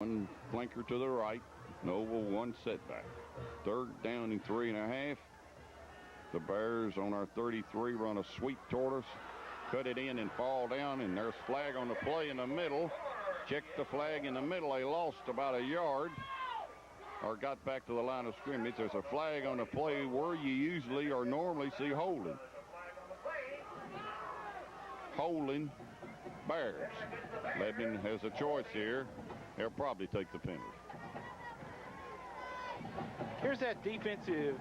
One flanker to the right. Noble one setback. 3rd down and 3.5. The Bears on our 33 run a sweep toward us. Cut it in and fall down, and there's flag on the play in the middle. Check the flag in the middle. They lost about a yard or got back to the line of scrimmage. There's a flag on the play where you usually or normally see holding. Holding Bears. Lebanon has a choice here. They'll probably take the penalty. Here's that defensive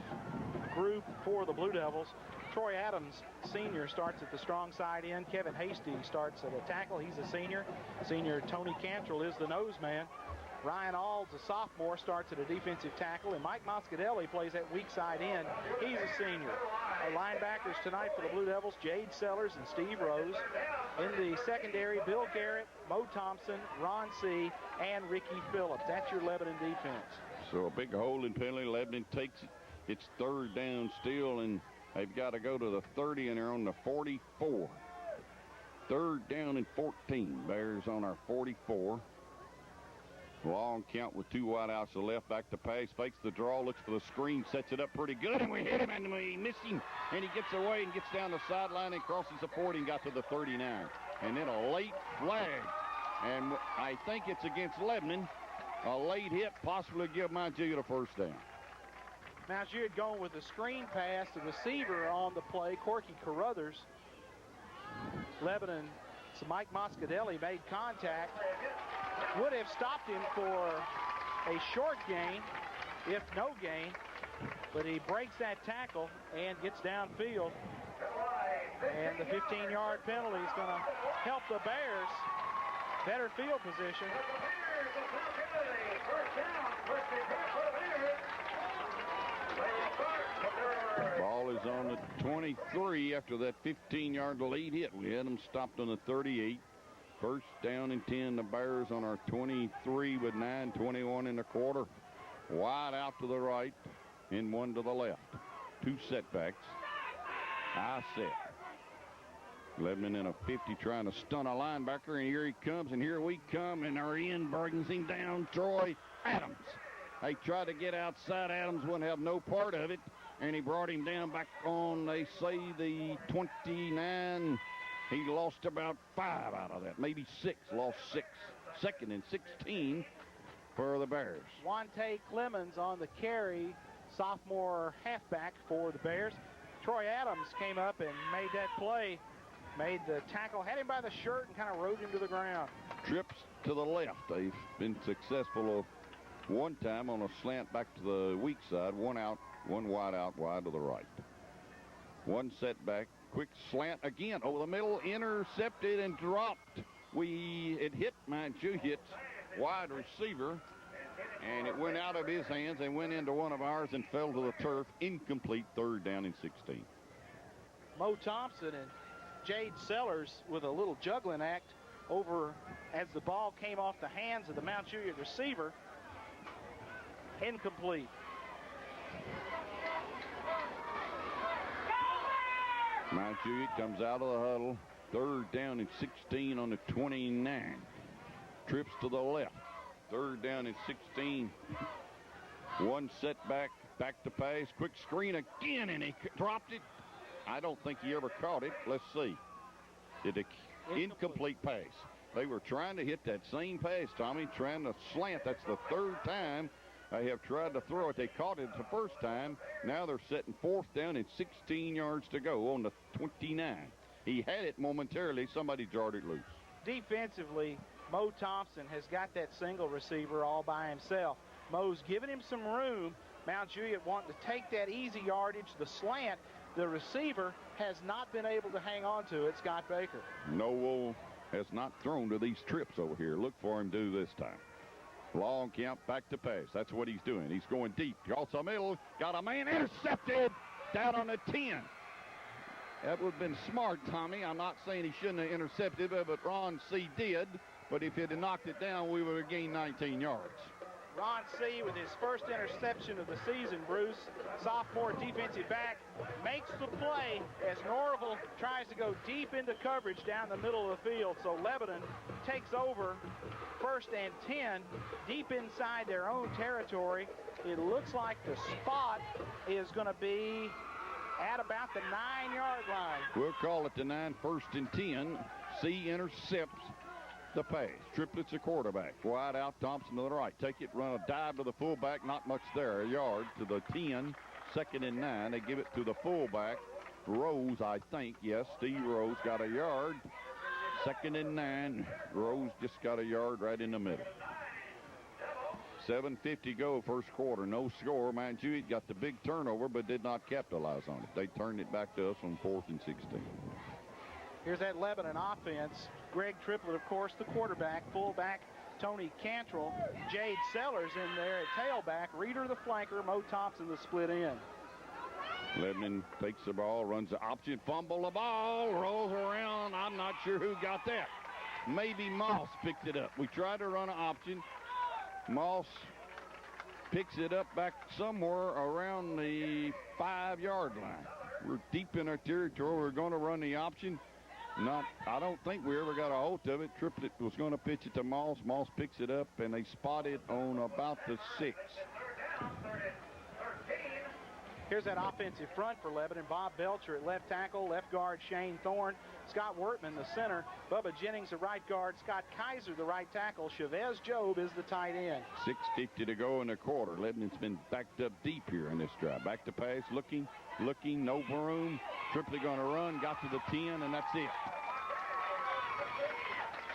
group for the Blue Devils. Troy Adams, senior, starts at the strong side end. Kevin Hasty starts at a tackle. He's a senior. Senior Tony Cantrell is the nose man. Ryan Alls, a sophomore, starts at a defensive tackle. And Mike Moscadelli plays at weak side end. He's a senior. Our linebackers tonight for the Blue Devils, Jade Sellers and Steve Rose. In the secondary, Bill Garrett, Mo Thompson, Ron C., and Ricky Phillips. That's your Lebanon defense. So a big holding penalty. Lebanon takes it. It's 3rd down still, and they've got to go to the 30, and they're on the 44. 3rd down and 14. Bears on our 44. Long count with 2 wideouts to the left. Back to pass. Fakes the draw. Looks for the screen. Sets it up pretty good. And we hit him. And we miss him. And he gets away and gets down the sideline and crosses the 40 and got to the 39. And then a late flag. And I think it's against Lebanon. A late hit possibly give Mount Juliet a 1st down. Mount Juliet going with a screen pass. The receiver on the play, Corky Carruthers. Lebanon, so Mike Moscadelli made contact. Would have stopped him for a short gain, if no gain, but he breaks that tackle and gets downfield. And the 15-yard penalty is going to help the Bears. Better field position. Ball is on the 23 after that 15-yard lead hit. We had them stopped on the 38. 1st down and 10. The Bears on our 23 with 9:21 in the quarter. Wide out to the right and 1 to the left. 2 setbacks. I set. Lebanon in a 50 trying to stun a linebacker, and here he comes, and here we come, and our end brings him down, Troy Adams. They tried to get outside. Adams wouldn't have no part of it, and he brought him down back on, they say, the 29. He lost about 5 out of that, maybe 6. Lost 6. 2nd and 16 for the Bears. Wante Clemens on the carry, sophomore halfback for the Bears. Troy Adams came up and made that play, made the tackle, had him by the shirt, and kind of rode him to the ground. Trips to the left. They've been successful one time on a slant back to the weak side. 1 out, 1 wide out, wide to the right. 1 setback. Quick slant again over the middle, intercepted and dropped. It hit Mount Juliet's wide receiver, and it went out of his hands and went into one of ours and fell to the turf. Incomplete. 3rd down and 16. Mo Thompson and Jade Sellers with a little juggling act over as the ball came off the hands of the Mount Juliet receiver. Incomplete. Mount Juliet comes out of the huddle. 3rd down and 16 on the 29. Trips to the left. 3rd down and 16. 1 setback. Back to pass. Quick screen again, and he dropped it. I don't think he ever caught it. Let's see. Incomplete pass. They were trying to hit that same pass, Tommy, trying to slant. That's the 3rd time they have tried to throw it. They caught it the 1st time. Now they're setting 4th down and 16 yards to go on the 29. He had it momentarily. Somebody jarred it loose. Defensively, Mo Thompson has got that single receiver all by himself. Mo's giving him some room. Mount Juliet wanting to take that easy yardage, the slant. The receiver has not been able to hang on to it, Scott Baker. Noel has not thrown to these trips over here. Look for him to do this time. Long count, back to pass. That's what he's doing. He's going deep. Also middle. Got a man intercepted down on the 10. That would have been smart, Tommy. I'm not saying he shouldn't have intercepted it, but Ron C. did. But if he'd have knocked it down, we would have gained 19 yards. Ron C. with his first interception of the season, Bruce. Sophomore defensive back makes the play as Norville tries to go deep into coverage down the middle of the field. So Lebanon takes over 1st and 10, deep inside their own territory. It looks like the spot is going to be at about the 9-yard line. We'll call it the 9, 1st and 10. C intercepts the pass. Triplets a quarterback. Wide out, Thompson to the right. Take it, run a dive to the fullback. Not much there. A yard to the 10. 2nd and 9. They give it to the fullback. Rose, I think. Yes, Steve Rose got a yard. 2nd and 9. Rose just got a yard right in the middle. 7:50 go, first quarter. No score. Mind you, it got the big turnover, but did not capitalize on it. They turned it back to us on 4th and 16. Here's that Lebanon offense. Greg Triplett, of course, the quarterback. Fullback, Tony Cantrell. Jade Sellers in there at tailback. Reeder, the flanker. Mo Thompson, the split end. Lebanon takes the ball, runs the option, fumble the ball, rolls around. I'm not sure who got that. Maybe Moss picked it up. We tried to run an option. Moss picks it up back somewhere around the 5-yard line. We're deep in our territory. We're going to run the option. I don't think we ever got a hold of it. Triplett was going to pitch it to Moss. Moss picks it up, and they spot it on about the 6. Here's that offensive front for Lebanon. Bob Belcher at left tackle, left guard Shane Thorne, Scott Wortman the center, Bubba Jennings the right guard, Scott Kaiser the right tackle, Chavez Job is the tight end. 6:50 to go in the quarter. Lebanon's been backed up deep here in this drive. Back to pass, looking, no room. Triplett going to run, got to the 10, and that's it.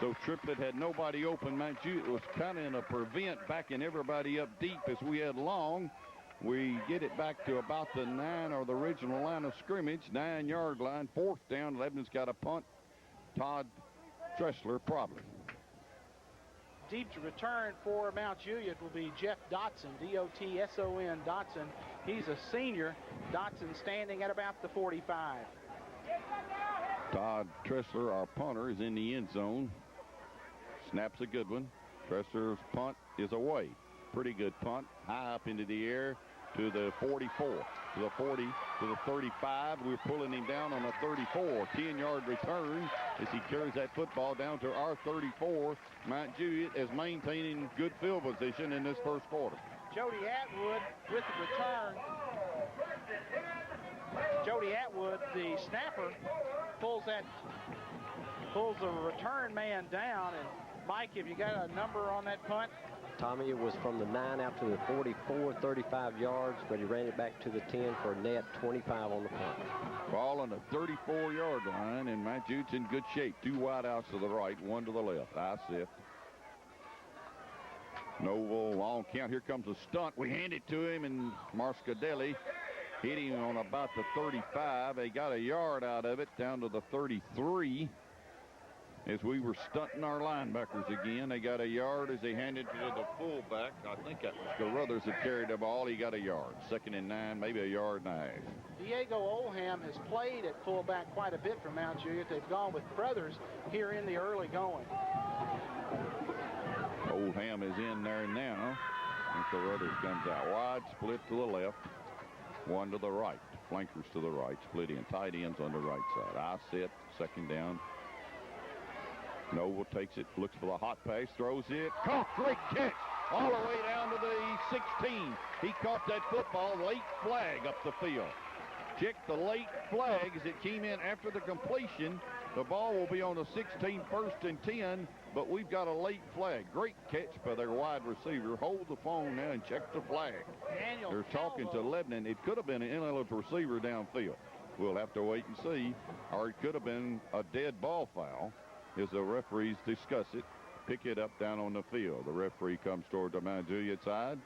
So Triplett had nobody open. Mind you, it was kind of in a prevent, backing everybody up deep as we had long. We get it back to about the 9 or the original line of scrimmage, 9-yard line, 4th down. Lebanon's got a punt. Todd Tressler probably. Deep to return for Mount Juliet will be Jeff Dotson, D-O-T-S-O-N, Dotson. He's a senior. Dotson standing at about the 45. Todd Tressler, our punter, is in the end zone. Snaps a good one. Tressler's punt is away. Pretty good punt, high up into the air to the 44, to the 40, to the 35. We're pulling him down on a 34. 10-yard return as he carries that football down to our 34. Mount Juliet is maintaining good field position in this first quarter. Jody Atwood with the return. Jody Atwood, the snapper, pulls the return man down. And Mike, have you got a number on that punt? Tommy, it was from the 9 out to the 44, 35 yards, but he ran it back to the 10 for a net 25 on the punt. Ball on the 34-yard line, and Mount Jude's in good shape. 2 wide outs to the right, 1 to the left. I sit. Noble, long count. Here comes a stunt. We hand it to him, and Marscadelli hit him on about the 35. They got a yard out of it down to the 33. As we were stunting our linebackers again, they got a yard as they handed to the fullback. I think that was Carruthers that carried the ball. He got a yard. 2nd and 9, maybe a yard and a half. Diego Olham has played at fullback quite a bit for Mount Juliet. They've gone with Brothers here in the early going. Olham is in there now. And Carruthers comes out wide, split to the left, 1 to the right. Flankers to the right, split in. Tight ends on the right side. I sit, 2nd down. Noble takes it, looks for the hot pass, throws it. Caught, great catch, all the way down to the 16. He caught that football, late flag up the field. Check the late flag as it came in after the completion. The ball will be on the 16, 1st and 10, but we've got a late flag. Great catch by their wide receiver. Hold the phone now and check the flag. They're talking to Lebanon. It could have been an ineligible receiver downfield. We'll have to wait and see. Or it could have been a dead ball foul. As the referees discuss it, pick it up down on the field. The referee comes toward the Mount Juliet side.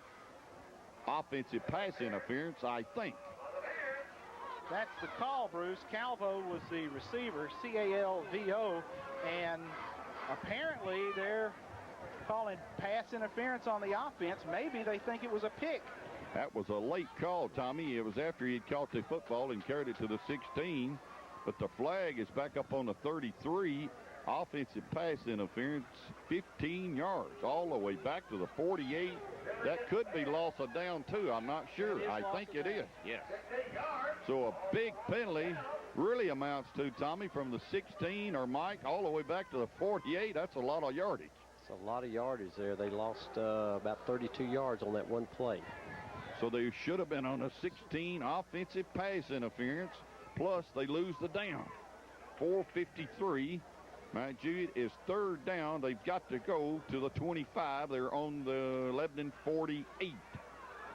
Offensive pass interference, I think. That's the call, Bruce. Calvo was the receiver, C-A-L-V-O, and apparently they're calling pass interference on the offense. Maybe they think it was a pick. That was a late call, Tommy. It was after he had caught the football and carried it to the 16, but the flag is back up on the 33. Offensive pass interference, 15 yards, all the way back to the 48. That could be loss of down, too. I'm not sure. I think it is. Yeah. So a big penalty really amounts to, Tommy, from the 16 or Mike all the way back to the 48. That's a lot of yardage. It's a lot of yardage there. They lost about 32 yards on that one play. So they should have been on a 16 offensive pass interference, plus they lose the down. 4:53. Mind you, it is third down. They've got to go to the 25. They're on the Lebanon 48.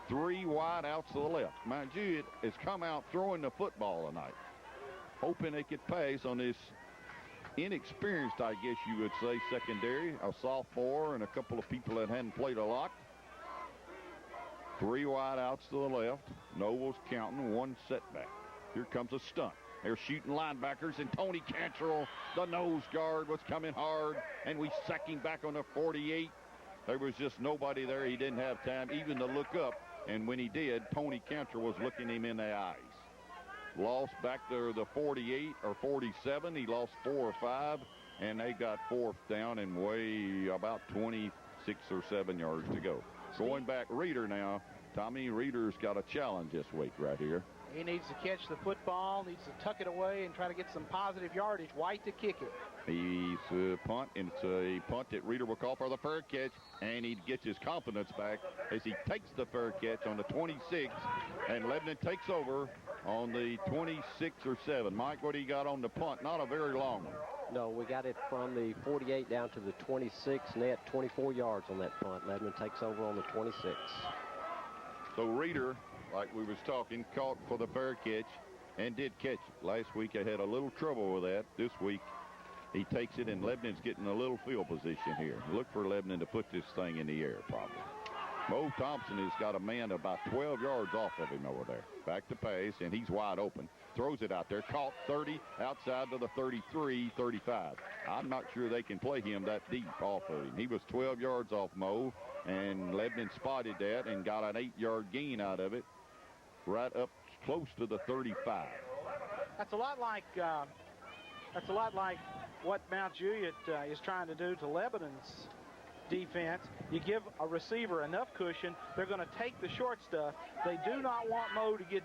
3 wide outs to the left. Mind you, it has come out throwing the football tonight, hoping they could pass on this inexperienced, I guess you would say, secondary, a sophomore and a couple of people that hadn't played a lot. 3 wide outs to the left. Noble's counting, 1 setback. Here comes a stunt. They're shooting linebackers, and Tony Cantrell, the nose guard, was coming hard, and we sack him back on the 48. There was just nobody there. He didn't have time even to look up, and when he did, Tony Cantrell was looking him in the eyes. Lost back to the 48 or 47. He lost 4 or 5, and they got 4th down and way about 26 or 7 yards to go. Going back Reeder now. Tommy Reeder's got a challenge this week right here. He needs to catch the football, needs to tuck it away and try to get some positive yardage. White to kick it. He's a punt, and it's a punt that Reeder will call for the fair catch, and he gets his confidence back as he takes the fair catch on the 26, and Lebanon takes over on the 26 or 7. Mike, what do you got on the punt? Not a very long one. No, we got it from the 48 down to the 26, net 24 yards on that punt. Lebanon takes over on the 26. So Reeder, like we was talking, caught for the fair catch and did catch it. Last week I had a little trouble with that. This week he takes it, and Lebanon's getting a little field position here. Look for Lebanon to put this thing in the air probably. Mo Thompson has got a man about 12 yards off of him over there. Back to pass, and he's wide open. Throws it out there. Caught 30, outside to the 33, 35. I'm not sure they can play him that deep off of him. He was 12 yards off Mo, and Lebanon spotted that and got an 8-yard gain out of it, right up close to the 35. That's a lot like what Mount Juliet is trying to do to Lebanon's defense. You give a receiver enough cushion, they're going to take the short stuff. They do not want Mo to get